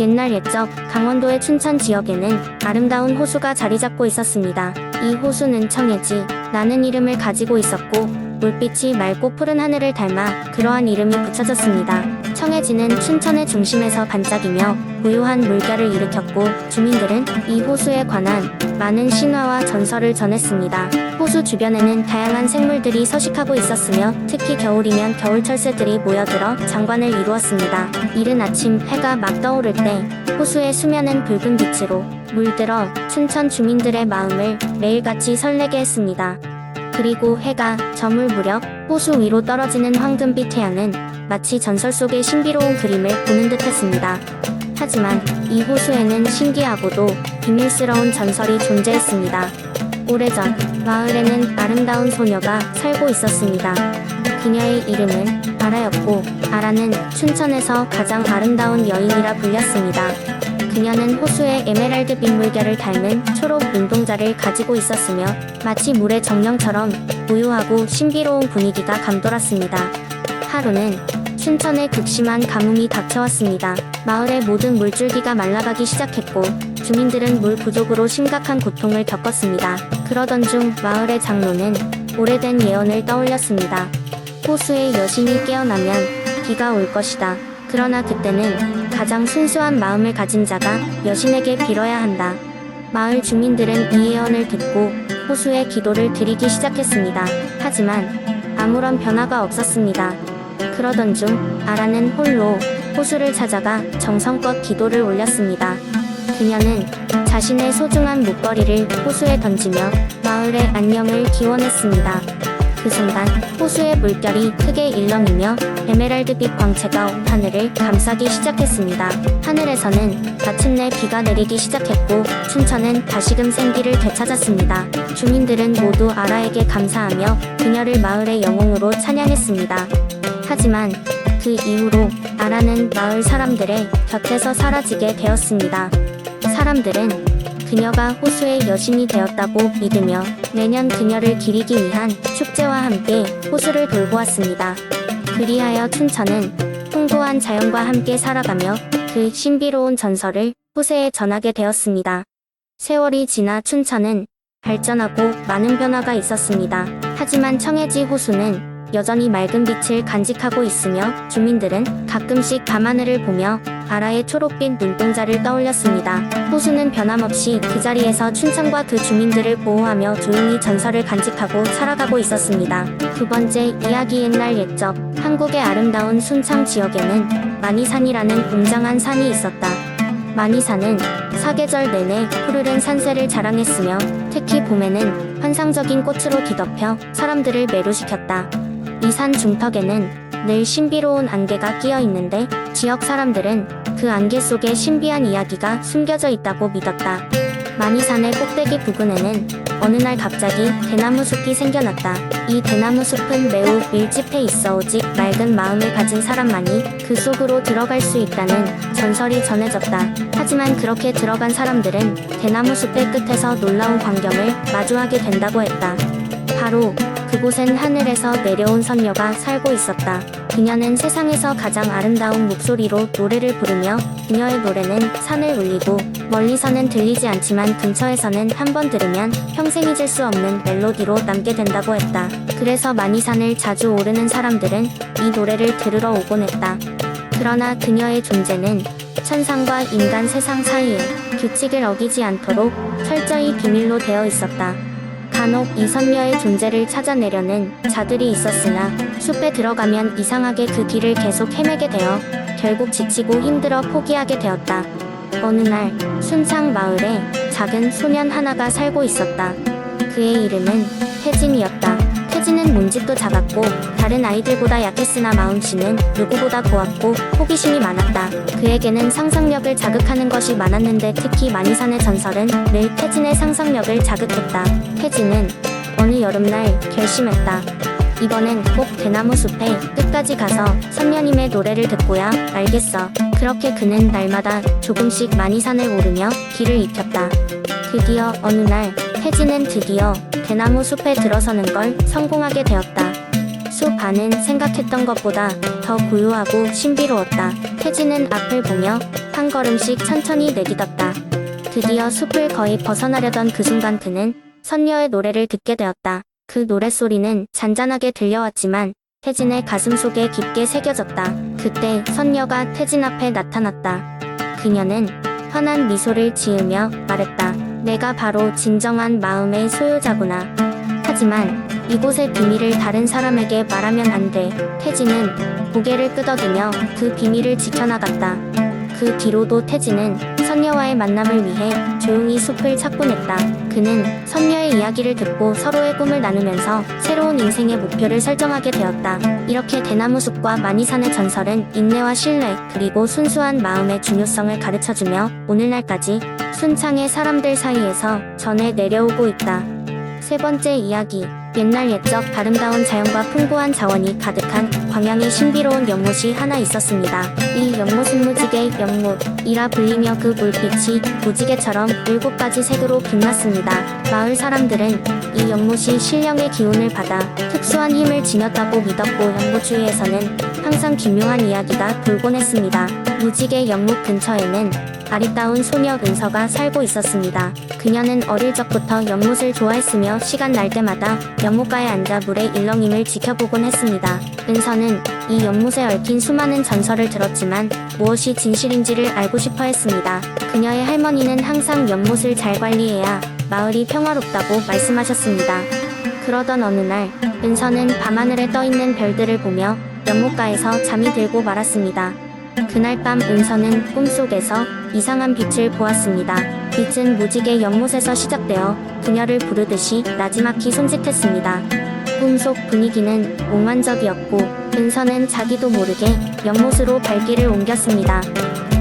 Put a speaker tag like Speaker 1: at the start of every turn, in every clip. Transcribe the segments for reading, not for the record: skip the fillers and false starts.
Speaker 1: 옛날 옛적 강원도의 춘천 지역에는 아름다운 호수가 자리잡고 있었습니다. 이 호수는 청해지라는 이름을 가지고 있었고 물빛이 맑고 푸른 하늘을 닮아 그러한 이름이 붙여졌습니다. 청해지는 춘천의 중심에서 반짝이며 고요한 물결을 일으켰고 주민들은 이 호수에 관한 많은 신화와 전설을 전했습니다. 호수 주변에는 다양한 생물들이 서식하고 있었으며 특히 겨울이면 겨울철새들이 모여들어 장관을 이루었습니다. 이른 아침 해가 막 떠오를 때 호수의 수면은 붉은 빛으로 물들어 춘천 주민들의 마음을 매일같이 설레게 했습니다. 그리고 해가 저물 무렵 호수 위로 떨어지는 황금빛 태양은 마치 전설 속의 신비로운 그림을 보는 듯했습니다. 하지만 이 호수에는 신기하고도 비밀스러운 전설이 존재했습니다. 오래전 마을에는 아름다운 소녀가 살고 있었습니다. 그녀의 이름은 아라였고 아라는 춘천에서 가장 아름다운 여인이라 불렸습니다. 그녀는 호수의 에메랄드빛 물결을 닮은 초록 눈동자를 가지고 있었으며 마치 물의 정령처럼 고요하고 신비로운 분위기가 감돌았습니다. 하루는 춘천에 극심한 가뭄이 닥쳐왔습니다. 마을의 모든 물줄기가 말라가기 시작했고 주민들은 물 부족으로 심각한 고통을 겪었습니다. 그러던 중 마을의 장로는 오래된 예언을 떠올렸습니다. 호수의 여신이 깨어나면 비가 올 것이다. 그러나 그때는 가장 순수한 마음을 가진 자가 여신에게 빌어야 한다. 마을 주민들은 이 예언을 듣고 호수에 기도를 드리기 시작했습니다. 하지만 아무런 변화가 없었습니다. 그러던 중 아라는 홀로 호수를 찾아가 정성껏 기도를 올렸습니다. 그녀는 자신의 소중한 목걸이를 호수에 던지며 마을의 안녕을 기원했습니다. 그 순간 호수의 물결이 크게 일렁이며 에메랄드빛 광채가 온 하늘을 감싸기 시작했습니다. 하늘에서는 마침내 비가 내리기 시작했고 춘천은 다시금 생기를 되찾았습니다. 주민들은 모두 아라에게 감사하며 그녀를 마을의 영웅으로 찬양했습니다. 하지만 그 이후로 아라는 마을 사람들의 곁에서 사라지게 되었습니다. 사람들은 그녀가 호수의 여신이 되었다고 믿으며 매년 그녀를 기리기 위한 축제와 함께 호수를 돌보았습니다. 그리하여 춘천은 풍부한 자연과 함께 살아가며 그 신비로운 전설을 후세에 전하게 되었습니다. 세월이 지나 춘천은 발전하고 많은 변화가 있었습니다. 하지만 청해지 호수는 여전히 맑은 빛을 간직하고 있으며 주민들은 가끔씩 밤하늘을 보며 아라의 초록빛 눈동자를 떠올렸습니다. 호수는 변함없이 그 자리에서 춘천과 그 주민들을 보호하며 조용히 전설을 간직하고 살아가고 있었습니다. 두 번째 이야기. 옛날 옛적 한국의 아름다운 순창 지역에는 만이산이라는 웅장한 산이 있었다. 만이산은 사계절 내내 푸르른 산세를 자랑했으며 특히 봄에는 환상적인 꽃으로 뒤덮여 사람들을 매료시켰다. 이 산 중턱에는 늘 신비로운 안개가 끼어 있는데 지역 사람들은 그 안개 속에 신비한 이야기가 숨겨져 있다고 믿었다. 만이산의 꼭대기 부근에는 어느 날 갑자기 대나무 숲이 생겨났다. 이 대나무 숲은 매우 밀집해 있어 오직 맑은 마음을 가진 사람만이 그 속으로 들어갈 수 있다는 전설이 전해졌다. 하지만 그렇게 들어간 사람들은 대나무 숲의 끝에서 놀라운 광경을 마주하게 된다고 했다. 바로 그곳엔 하늘에서 내려온 선녀가 살고 있었다. 그녀는 세상에서 가장 아름다운 목소리로 노래를 부르며 그녀의 노래는 산을 울리고 멀리서는 들리지 않지만 근처에서는 한 번 들으면 평생 잊을 수 없는 멜로디로 남게 된다고 했다. 그래서 만이산을 자주 오르는 사람들은 이 노래를 들으러 오곤 했다. 그러나 그녀의 존재는 천상과 인간 세상 사이에 규칙을 어기지 않도록 철저히 비밀로 되어 있었다. 간혹 이 선녀의 존재를 찾아내려는 자들이 있었으나 숲에 들어가면 이상하게 그 길을 계속 헤매게 되어 결국 지치고 힘들어 포기하게 되었다. 어느 날 순창 마을에 작은 소년 하나가 살고 있었다. 그의 이름은 태진이었다. 태진은 몸집도 작았고 다른 아이들보다 약했으나 마음씨는 누구보다 고왔고 호기심이 많았다. 그에게는 상상력을 자극하는 것이 많았는데 특히 만이산의 전설은 늘 태진의 상상력을 자극했다. 태진은 어느 여름날 결심했다. 이번엔 꼭 대나무 숲에 끝까지 가서 선녀님의 노래를 듣고야 알겠어. 그렇게 그는 날마다 조금씩 만이산을 오르며 길을 익혔다. 드디어 어느 날 태진은 드디어 대나무 숲에 들어서는 걸 성공하게 되었다. 숲 안은 생각했던 것보다 더 고요하고 신비로웠다. 태진은 앞을 보며 한 걸음씩 천천히 내딛었다. 드디어 숲을 거의 벗어나려던 그 순간 그는 선녀의 노래를 듣게 되었다. 그 노랫소리는 잔잔하게 들려왔지만 태진의 가슴 속에 깊게 새겨졌다. 그때 선녀가 태진 앞에 나타났다. 그녀는 환한 미소를 지으며 말했다. 내가 바로 진정한 마음의 소유자구나. 하지만 이곳의 비밀을 다른 사람에게 말하면 안 돼. 태진은 고개를 끄덕이며 그 비밀을 지켜나갔다. 그 뒤로도 태진은 선녀와의 만남을 위해 조용히 숲을 찾곤 했다. 그는 선녀의 이야기를 듣고 서로의 꿈을 나누면서 새로운 인생의 목표를 설정하게 되었다. 이렇게 대나무숲과 마니산의 전설은 인내와 신뢰 그리고 순수한 마음의 중요성을 가르쳐주며 오늘날까지 순창의 사람들 사이에서 전해 내려오고 있다. 세 번째 이야기. 옛날 옛적 아름다운 자연과 풍부한 자원이 가득한 광양의 신비로운 연못이 하나 있었습니다. 이 연못은 무지개 연못이라 불리며 그 물빛이 무지개처럼 7가지 색으로 빛났습니다. 마을 사람들은 이 연못이 신령의 기운을 받아 특수한 힘을 지녔다고 믿었고 연못 주위에서는 항상 기묘한 이야기가 돌곤 했습니다. 무지개 연못 근처에는 아리따운 소녀 은서가 살고 있었습니다. 그녀는 어릴 적부터 연못을 좋아했으며 시간 날 때마다 연못가에 앉아 물의 일렁임을 지켜보곤 했습니다. 은서는 이 연못에 얽힌 수많은 전설을 들었지만 무엇이 진실인지를 알고 싶어 했습니다. 그녀의 할머니는 항상 연못을 잘 관리해야 마을이 평화롭다고 말씀하셨습니다. 그러던 어느 날 은서는 밤하늘에 떠있는 별들을 보며 연못가에서 잠이 들고 말았습니다. 그날 밤 은서는 꿈속에서 이상한 빛을 보았습니다. 빛은 무지개 연못에서 시작되어 그녀를 부르듯이 나지막히 손짓했습니다. 꿈속 분위기는 몽환적이었고 은서는 자기도 모르게 연못으로 발길을 옮겼습니다.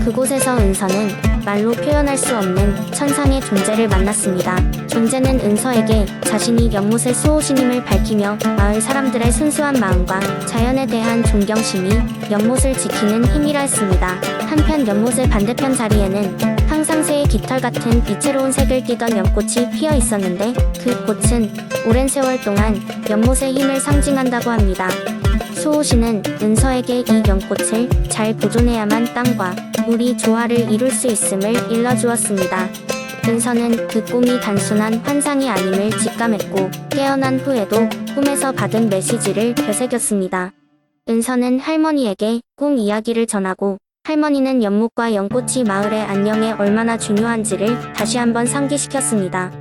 Speaker 1: 그곳에서 은서는 말로 표현할 수 없는 천상의 존재를 만났습니다. 존재는 은서에게 자신이 연못의 수호신임을 밝히며 마을 사람들의 순수한 마음과 자연에 대한 존경심이 연못을 지키는 힘이라 했습니다. 한편 연못의 반대편 자리에는 항상 새의 깃털 같은 이채로운 색을 띠던 연꽃이 피어 있었는데 그 꽃은 오랜 세월 동안 연못의 힘을 상징한다고 합니다. 수호신은 은서에게 이 연꽃을 잘 보존해야만 땅과 물이 조화를 이룰 수 있음을 일러주었습니다. 은서는 그 꿈이 단순한 환상이 아님을 직감했고 깨어난 후에도 꿈에서 받은 메시지를 되새겼습니다. 은서는 할머니에게 꿈 이야기를 전하고 할머니는 연못과 연꽃이 마을의 안녕에 얼마나 중요한지를 다시 한번 상기시켰습니다.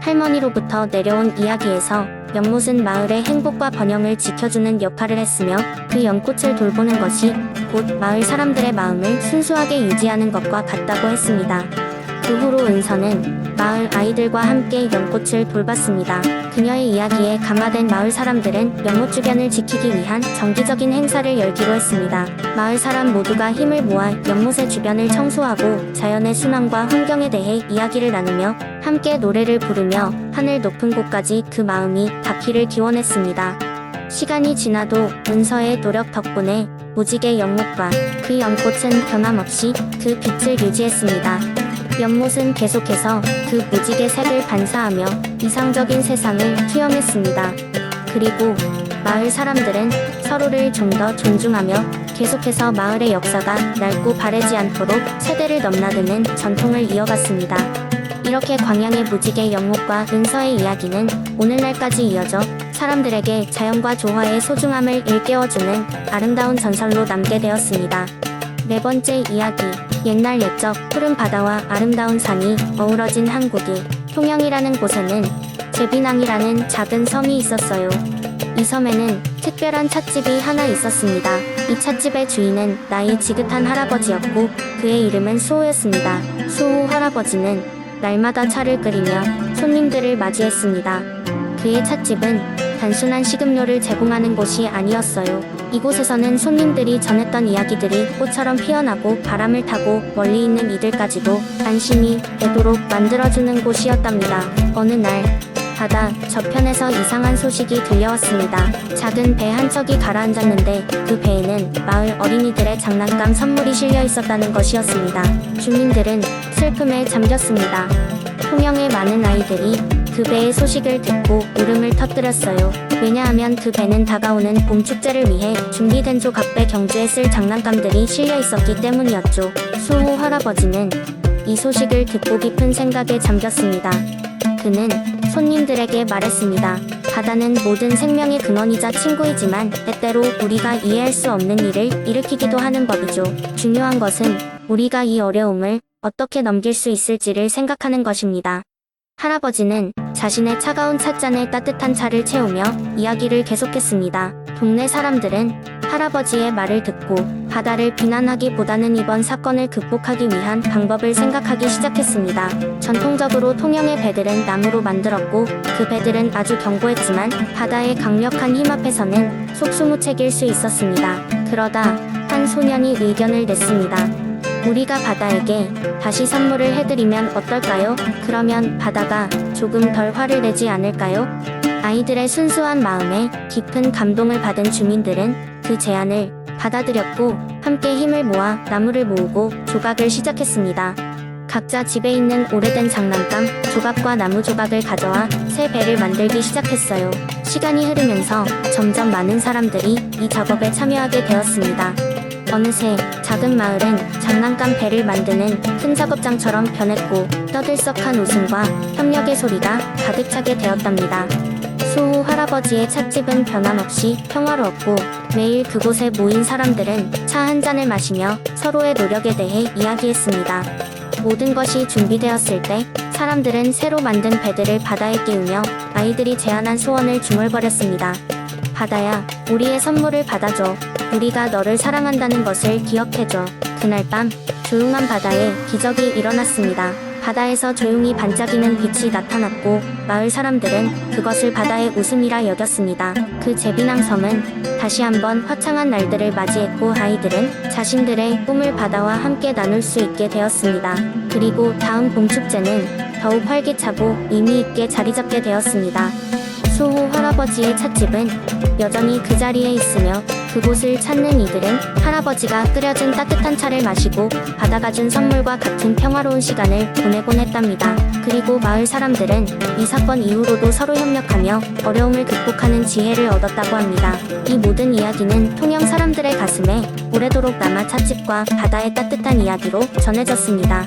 Speaker 1: 할머니로부터 내려온 이야기에서 연못은 마을의 행복과 번영을 지켜주는 역할을 했으며 그 연꽃을 돌보는 것이 곧 마을 사람들의 마음을 순수하게 유지하는 것과 같다고 했습니다. 그 후로 은서는 마을 아이들과 함께 연꽃을 돌봤습니다. 그녀의 이야기에 감화된 마을 사람들은 연못 주변을 지키기 위한 정기적인 행사를 열기로 했습니다. 마을 사람 모두가 힘을 모아 연못의 주변을 청소하고 자연의 순환과 환경에 대해 이야기를 나누며 함께 노래를 부르며 하늘 높은 곳까지 그 마음이 닿기를 기원했습니다. 시간이 지나도 은서의 노력 덕분에 무지개 연못과 그 연꽃은 변함없이 그 빛을 유지했습니다. 연못은 계속해서 그 무지개 색을 반사하며 이상적인 세상을 투영했습니다. 그리고 마을 사람들은 서로를 좀 더 존중하며 계속해서 마을의 역사가 낡고 바래지 않도록 세대를 넘나드는 전통을 이어갔습니다. 이렇게 광양의 무지개 연못과 은서의 이야기는 오늘날까지 이어져 사람들에게 자연과 조화의 소중함을 일깨워주는 아름다운 전설로 남게 되었습니다. 네 번째 이야기. 옛날 옛적 푸른 바다와 아름다운 산이 어우러진 한국이 통영이라는 곳에는 제비낭이라는 작은 섬이 있었어요. 이 섬에는 특별한 찻집이 하나 있었습니다. 이 찻집의 주인은 나이 지긋한 할아버지였고 그의 이름은 수호였습니다. 수호 할아버지는 날마다 차를 끓이며 손님들을 맞이했습니다. 그의 찻집은 단순한 식음료를 제공하는 곳이 아니었어요. 이곳에서는 손님들이 전했던 이야기들이 꽃처럼 피어나고 바람을 타고 멀리 있는 이들까지도 안심이 되도록 만들어주는 곳이었답니다. 어느 날 바다 저편에서 이상한 소식이 들려왔습니다. 작은 배 한 척이 가라앉았는데 그 배에는 마을 어린이들의 장난감 선물이 실려 있었다는 것이었습니다. 주민들은 슬픔에 잠겼습니다. 통영의 많은 아이들이 그 배의 소식을 듣고 울음을 터뜨렸어요. 왜냐하면 그 배는 다가오는 봄 축제를 위해 준비된 조각배 경주에 쓸 장난감들이 실려 있었기 때문이었죠. 수호 할아버지는 이 소식을 듣고 깊은 생각에 잠겼습니다. 그는 손님들에게 말했습니다. 바다는 모든 생명의 근원이자 친구이지만 때때로 우리가 이해할 수 없는 일을 일으키기도 하는 법이죠. 중요한 것은 우리가 이 어려움을 어떻게 넘길 수 있을지를 생각하는 것입니다. 할아버지는 자신의 차가운 찻잔에 따뜻한 차를 채우며 이야기를 계속했습니다. 동네 사람들은 할아버지의 말을 듣고 바다를 비난하기보다는 이번 사건을 극복하기 위한 방법을 생각하기 시작했습니다. 전통적으로 통영의 배들은 나무로 만들었고 그 배들은 아주 견고했지만 바다의 강력한 힘 앞에서는 속수무책일 수 있었습니다. 그러다 한 소년이 의견을 냈습니다. 우리가 바다에게 다시 선물을 해드리면 어떨까요? 그러면 바다가 조금 덜 화를 내지 않을까요? 아이들의 순수한 마음에 깊은 감동을 받은 주민들은 그 제안을 받아들였고 함께 힘을 모아 나무를 모으고 조각을 시작했습니다. 각자 집에 있는 오래된 장난감, 조각과 나무 조각을 가져와 새 배를 만들기 시작했어요. 시간이 흐르면서 점점 많은 사람들이 이 작업에 참여하게 되었습니다. 어느새 작은 마을은 장난감 배를 만드는 큰 작업장처럼 변했고 떠들썩한 웃음과 협력의 소리가 가득 차게 되었답니다. 수호 할아버지의 찻집은 변함없이 평화로웠고 매일 그곳에 모인 사람들은 차 한 잔을 마시며 서로의 노력에 대해 이야기했습니다. 모든 것이 준비되었을 때 사람들은 새로 만든 배들을 바다에 끼우며 아이들이 제안한 소원을 중얼거렸습니다. 바다야, 우리의 선물을 받아줘. 우리가 너를 사랑한다는 것을 기억해줘. 그날 밤 조용한 바다에 기적이 일어났습니다. 바다에서 조용히 반짝이는 빛이 나타났고 마을 사람들은 그것을 바다의 웃음이라 여겼습니다. 그 제비낭 섬은 다시 한번 화창한 날들을 맞이했고 아이들은 자신들의 꿈을 바다와 함께 나눌 수 있게 되었습니다. 그리고 다음 봄축제는 더욱 활기차고 의미 있게 자리잡게 되었습니다. 수호 할아버지의 찻집은 여전히 그 자리에 있으며 그곳을 찾는 이들은 할아버지가 끓여준 따뜻한 차를 마시고 바다가 준 선물과 같은 평화로운 시간을 보내곤 했답니다. 그리고 마을 사람들은 이 사건 이후로도 서로 협력하며 어려움을 극복하는 지혜를 얻었다고 합니다. 이 모든 이야기는 통영 사람들의 가슴에 오래도록 남아 찻집과 바다의 따뜻한 이야기로 전해졌습니다.